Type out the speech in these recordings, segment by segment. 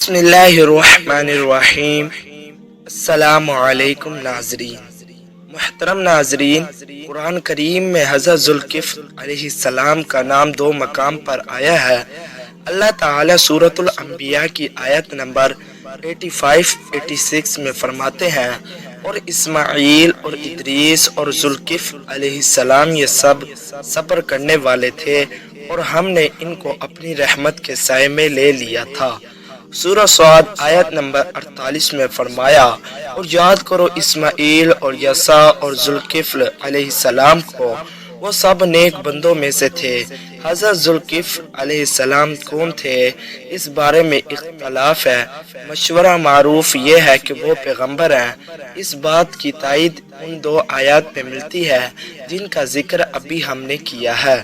بسم اللہ الرحمن الرحیم۔ السلام علیکم ناظرین۔ محترم ناظرین، قرآن کریم میں حضرت ذوالکفل علیہ السلام کا نام دو مقام پر آیا ہے۔ اللہ تعالی سورۃ الانبیاء کی آیت نمبر 85-86 میں فرماتے ہیں، اور اسماعیل اور ادریس اور ذوالکفل علیہ السلام یہ سب صبر کرنے والے تھے، اور ہم نے ان کو اپنی رحمت کے سائے میں لے لیا تھا۔ سورہ صاد آیت نمبر 48 میں فرمایا، اور یاد کرو اسماعیل اور یسع اور ذوالکفل علیہ السلام کو، وہ سب نیک بندوں میں سے تھے۔ حضرت ذوالکفل علیہ السلام کون تھے، اس بارے میں اختلاف ہے۔ مشورہ معروف یہ ہے کہ وہ پیغمبر ہیں۔ اس بات کی تائید ان دو آیات میں ملتی ہے جن کا ذکر ابھی ہم نے کیا ہے،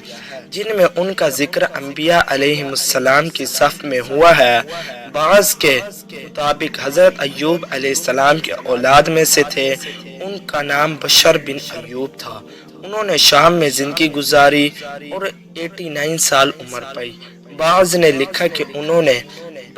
جن میں ان کا ذکر انبیاء علیہ السلام کی صف میں ہوا ہے۔ بعض کے مطابق حضرت ایوب علیہ السلام کے اولاد میں سے تھے۔ ان کا نام بشر بن ایوب تھا۔ انہوں نے شام میں زندگی گزاری اور 89 سال عمر پائی۔ بعض نے لکھا کہ انہوں نے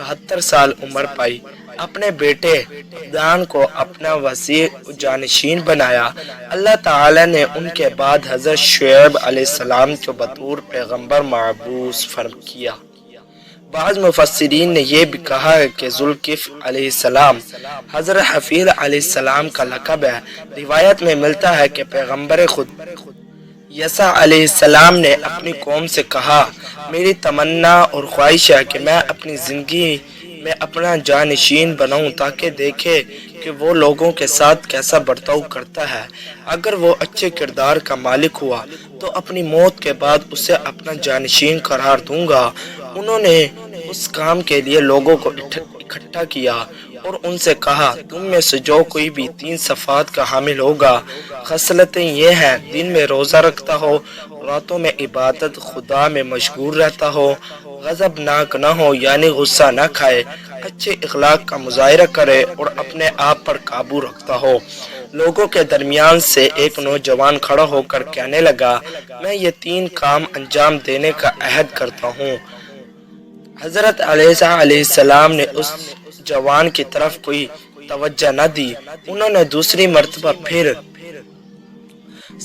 72 سال عمر پائی۔ اپنے بیٹے عبدان کو اپنا وصی جانشین بنایا۔ اللہ تعالی نے ان کے بعد حضرت شعیب علیہ السلام کو بطور پیغمبر مبعوث کیا۔ بعض مفسرین نے یہ بھی کہا ہے کہ ذوالکفل علیہ السلام حضرت حفیظ علیہ السلام کا لقب ہے۔ روایت میں ملتا ہے کہ پیغمبر خود یسع علیہ السلام نے اپنی قوم سے کہا، میری تمنا اور خواہش ہے کہ میں اپنی زندگی میں اپنا جانشین بناؤں تاکہ دیکھے کہ وہ لوگوں کے ساتھ کیسا برتاؤ کرتا ہے۔ اگر وہ اچھے کردار کا مالک ہوا تو اپنی موت کے بعد اسے اپنا جانشین قرار دوں گا۔ انہوں نے اس کام کے لیے لوگوں کو اکٹھا کیا اور ان سے کہا، تم میں سے جو کوئی بھی 3 صفات کا حامل ہوگا، خصلتیں یہ ہیں: دن میں روزہ رکھتا ہو، راتوں میں عبادت خدا میں مشغول رہتا ہو، غضب ناک نہ ہو یعنی غصہ نہ کھائے، اچھے اخلاق کا مظاہرہ کرے اور اپنے آپ پر قابو رکھتا ہو۔ لوگوں کے درمیان سے ایک نوجوان کھڑا ہو کر کہنے لگا، میں یہ 3 کام انجام دینے کا عہد کرتا ہوں۔ حضرت عیسیٰ علیہ السلام نے اس جوان کی طرف کوئی توجہ نہ دی۔ انہوں نے دوسری مرتبہ پھر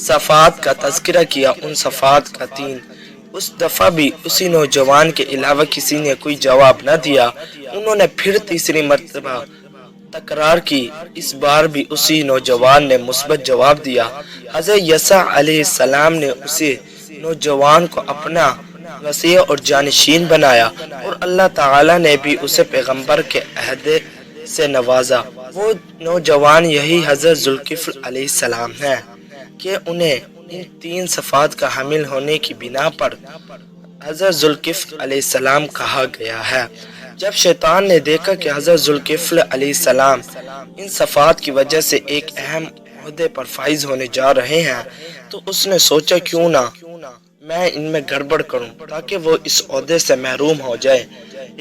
صفات کا تذکرہ کیا، ان صفات کا 3۔ اس دفعہ بھی اسی نوجوان کے علاوہ کسی نے کوئی جواب نہ دیا۔ انہوں نے پھر تیسری مرتبہ تکرار کی، اس بار بھی اسی نوجوان نے مثبت جواب دیا۔ حضرت یسع علیہ السلام نے اسی نوجوان کو اپنا وصی اور جانشین بنایا، اور اللہ تعالی نے بھی اسے پیغمبر کے عہدے سے نوازا۔ وہ نوجوان یہی حضرت ذوالکفل علیہ السلام ہیں کہ انہیں ان 3 صفات کا حامل ہونے کی بنا پر حضرت ذوالکفل علیہ السلام کہا گیا ہے۔ جب شیطان نے دیکھا کہ حضرت ذوالکفل علیہ السلام ان صفات کی وجہ سے ایک اہم عہدے پر فائز ہونے جا رہے ہیں، تو اس نے سوچا کیوں نہ میں ان میں گڑبڑ کروں تاکہ وہ اس عہدے سے محروم ہو جائے۔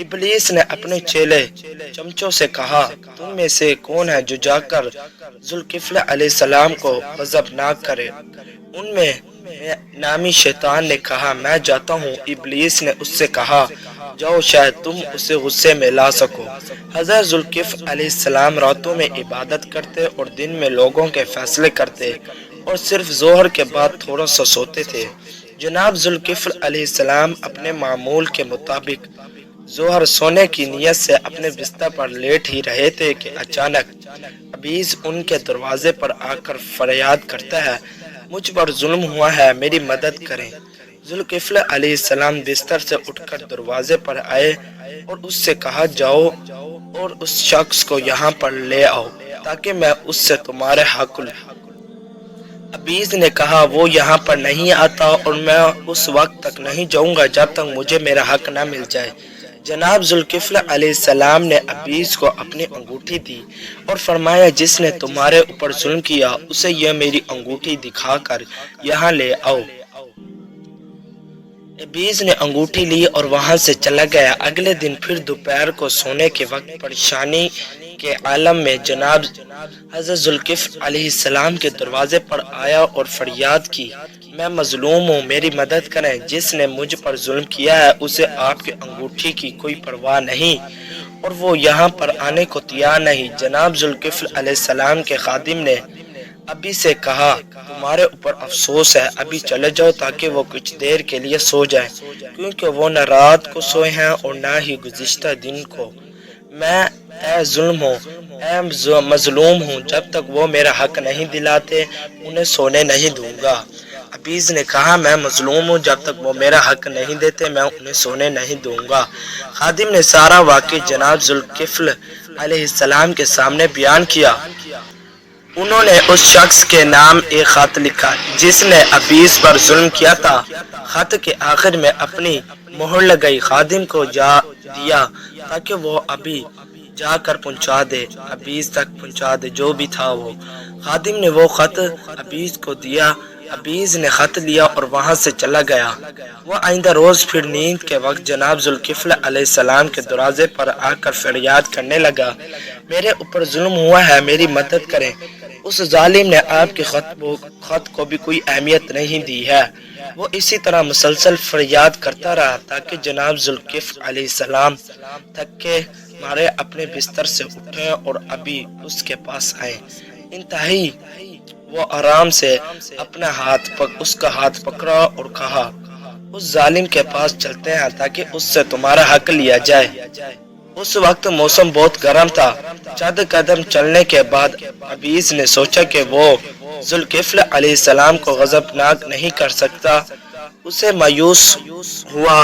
ابلیس نے اپنے چیلے چمچوں سے کہا، تم میں سے کون ہے جو جا کر ذوالکفل علیہ السلام کو غضب ناک کرے؟ ان میں نامی شیطان نے کہا، میں جاتا ہوں۔ ابلیس نے اس سے کہا، جاؤ، شاید تم اسے غصے میں لا سکو۔ حضرت ذوالکفل علیہ السلام راتوں میں عبادت کرتے اور دن میں لوگوں کے فیصلے کرتے، اور صرف ظہر کے بعد تھوڑا سا سوتے تھے۔ جناب ذوالکفل علیہ السلام اپنے معمول کے مطابق ظہر سونے کی نیت سے اپنے بستر پر لیٹ ہی رہے تھے کہ اچانک ابلیس ان کے دروازے پر آ کر فریاد کرتا ہے، مجھ پر ظلم ہوا ہے، میری مدد کریں۔ ذوالکفل علیہ السلام بستر سے اٹھ کر دروازے پر آئے اور اس سے کہا، جاؤ اور اس شخص کو یہاں پر لے آؤ تاکہ میں اس سے تمہارے حق لوں۔ ابلیس نے کہا، وہ یہاں پر نہیں آتا اور میں اس وقت تک نہیں جاؤں گا جب تک مجھے میرا حق نہ مل جائے۔ جناب ذوالکفل علیہ السلام نے ابلیس کو اپنی انگوٹھی دی اور فرمایا، جس نے تمہارے اوپر ظلم کیا اسے یہ میری انگوٹھی دکھا کر یہاں لے آؤ۔ ابلیس نے انگوٹھی لی اور وہاں سے چلا گیا۔ اگلے دن پھر دوپہر کو سونے کے وقت پریشانی کے عالم میں جناب حضرت ذوالکفل علیہ السلام کے دروازے پر آیا اور فریاد کی، میں مظلوم ہوں، میری مدد کریں۔ جس نے مجھ پر ظلم کیا ہے اسے آپ کی انگوٹھی کی کوئی پرواہ نہیں۔ اور وہ یہاں پر آنے کو تیار نہیں۔ جناب ذوالکفل علیہ السلام کے خادم نے ابی سے کہا تمہارے اوپر افسوس ہے، ابھی چلے جاؤ تاکہ وہ کچھ دیر کے لیے سو جائیں، کیونکہ وہ نہ رات کو سوئے ہیں اور نہ ہی گزشتہ دن کو۔ میں اے مظلوم ہوں، جب تک وہ میرا حق نہیں دلاتے انہیں سونے نہیں دوں گا۔ عبیز نے کہا میں مظلوم ہوں، جب تک وہ میرا حق نہیں دیتے میں انہیں سونے نہیں دوں گا۔ خادم نے سارا واقعہ جناب ذوالکفل علیہ السلام کے سامنے بیان کیا۔ انہوں نے اس شخص کے نام ایک خط لکھا جس نے عبیس پر ظلم کیا تھا۔ خط کے آخر میں اپنی مہر لگائی، خادم کو جا دیا تاکہ وہ ابھی جا کر پہنچا دے، عبیس تک پہنچا دے جو بھی تھا وہ۔ خادم نے وہ خط عبیس کو دیا، عبیس نے خط لیا اور وہاں سے چلا گیا۔ وہ آئندہ روز پھر نیند کے وقت جناب ذوالکفل علیہ السلام کے دروازے پر آ کر فریاد کرنے لگا، میرے اوپر ظلم ہوا ہے، میری مدد کریں۔ اس ظالم نے آپ کے خط کو بھی کوئی اہمیت نہیں دی ہے۔ وہ اسی طرح مسلسل فریاد کرتا رہا تاکہ جناب ذوالکفل علیہ السلام تھکے مارے اپنے بستر سے اٹھے اور ابھی اس کے پاس آئے۔ انتہائی وہ آرام سے اس کا ہاتھ پکڑا اور کہا اس ظالم کے پاس چلتے ہیں تاکہ اس سے تمہارا حق لیا جائے۔ اس وقت موسم بہت گرم تھا۔ چند قدم چلنے کے بعد عبیس نے سوچا کہ وہ ذوالکفل علیہ السلام کو غضبناک نہیں کر سکتا۔ اسے مایوس ہوا،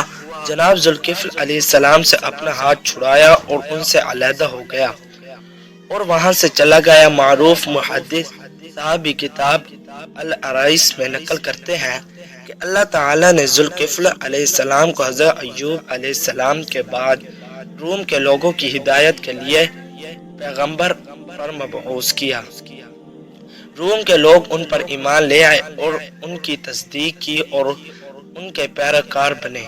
جناب ذوالکفل علیہ السلام سے اپنا ہاتھ چھڑایا اور ان سے علیحدہ ہو گیا اور وہاں سے چلا گیا۔ معروف محدث صاحب کتاب العرائس میں نقل کرتے ہیں کہ اللہ تعالیٰ نے ذوالکفل علیہ السلام کو حضرت ایوب علیہ السلام کے بعد روم کے لوگوں کی ہدایت کے لیے پیغمبر پر مبعوث کیا۔ روم کے لوگ ان پر ایمان لے آئے اور ان کی تصدیق کی اور ان کے پیروکار بنے۔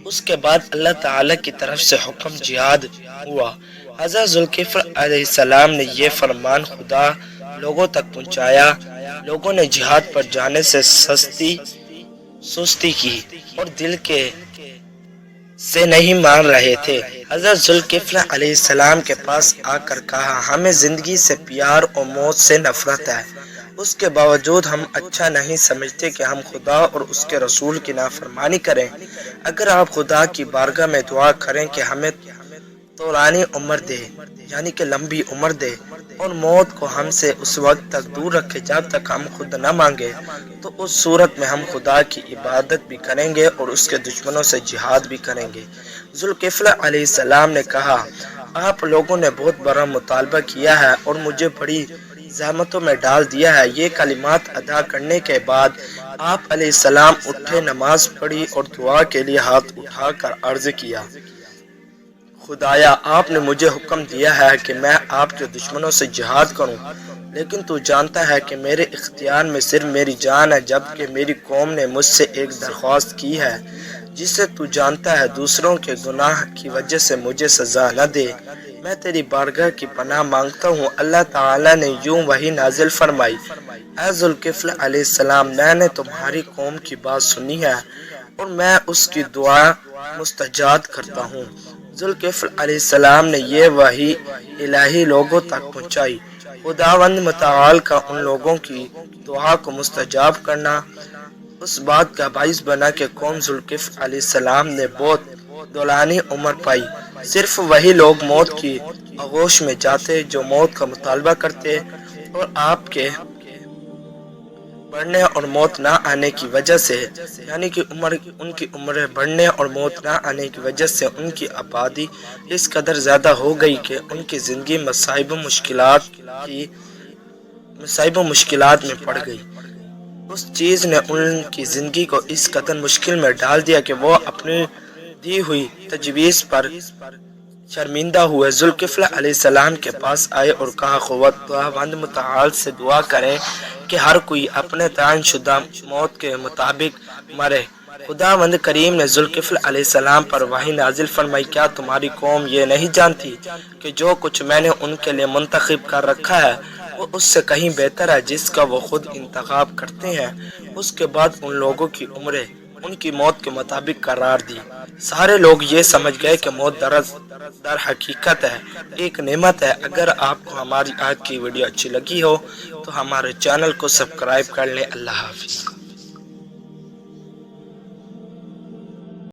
اس کے بعد اللہ تعالیٰ کی طرف سے حکم جہاد ہوا۔ حضرت ذوالکفل علیہ السلام نے یہ فرمان خدا لوگوں تک پہنچایا۔ لوگوں نے جہاد پر جانے سے سستی کی اور دل سے نہیں مان رہے تھے۔ حضرت ذوالکفل علیہ السلام کے پاس آ کر کہا ہمیں زندگی سے پیار اور موت سے نفرت ہے، اس کے باوجود ہم اچھا نہیں سمجھتے کہ ہم خدا اور اس کے رسول کی نافرمانی کریں۔ اگر آپ خدا کی بارگاہ میں دعا کریں کہ ہمیں طولانی عمر دے، یعنی کہ لمبی عمر دے، اور موت کو ہم سے اس وقت تک دور رکھے جب تک ہم خود نہ مانگے، تو اس صورت میں ہم خدا کی عبادت بھی کریں گے اور اس کے دشمنوں سے جہاد بھی کریں گے۔ ذوالکفل علیہ السلام نے کہا آپ لوگوں نے بہت بڑا مطالبہ کیا ہے اور مجھے بڑی زحمتوں میں ڈال دیا ہے۔ یہ کلمات ادا کرنے کے بعد آپ علیہ السلام اٹھے، نماز پڑھی اور دعا کے لیے ہاتھ اٹھا کر عرض کیا خدایا آپ نے مجھے حکم دیا ہے کہ میں آپ کے دشمنوں سے جہاد کروں، لیکن تو جانتا ہے کہ میرے اختیار میں صرف میری جان ہے، جبکہ میری قوم نے مجھ سے ایک درخواست کی ہے جسے تو جانتا ہے، دوسروں کے گناہ کی وجہ سے مجھے سزا نہ دے۔ میں تیری بارگاہ کی پناہ مانگتا ہوں۔ اللہ تعالیٰ نے یوں وحی نازل فرمائی، اے ذوالکفل علیہ السلام میں نے تمہاری قوم کی بات سنی ہے اور میں اس کی دعا مستجاب کرتا ہوں۔ ذوالکفل علیہ السلام نے یہ وحی الہی لوگوں تک پہنچائی۔ خداوند متعال کا ان لوگوں کی دعا کو مستجاب کرنا اس بات کا باعث بنا کہ قوم ذوالکفل علیہ السلام نے بہت طولانی عمر پائی۔ صرف وہی لوگ موت کی آغوش میں جاتے جو موت کا مطالبہ کرتے اور آپ کے بڑھنے اور موت نہ آنے کی وجہ سے، یعنی کہ ان کی عمریں بڑھنے اور موت نہ آنے کی وجہ سے ان کی آبادی اس قدر زیادہ ہو گئی کہ ان کی زندگی مصائب و مشکلات میں پڑ گئی۔ اس چیز نے ان کی زندگی کو اس قدر مشکل میں ڈال دیا کہ وہ اپنی دی ہوئی تجویز پر شرمندہ ہوئے۔ ذوالکفل علیہ السلام کے پاس آئے اور کہا خداوند متعال سے دعا کریں کہ ہر کوئی اپنے تعین شدہ موت کے مطابق مرے۔ خداوند کریم نے ذوالکفل علیہ السلام پر وحی نازل فرمائی، کیا تمہاری قوم یہ نہیں جانتی کہ جو کچھ میں نے ان کے لیے منتخب کر رکھا ہے وہ اس سے کہیں بہتر ہے جس کا وہ خود انتخاب کرتے ہیں۔ اس کے بعد ان لوگوں کی عمریں ان کی موت کے مطابق قرار دی۔ سارے لوگ یہ سمجھ گئے کہ موت در حقیقت ہے ایک نعمت ہے۔ اگر آپ کو ہماری آج کی ویڈیو اچھی لگی ہو تو ہمارے چینل کو سبسکرائب کر لیں۔ اللہ حافظ۔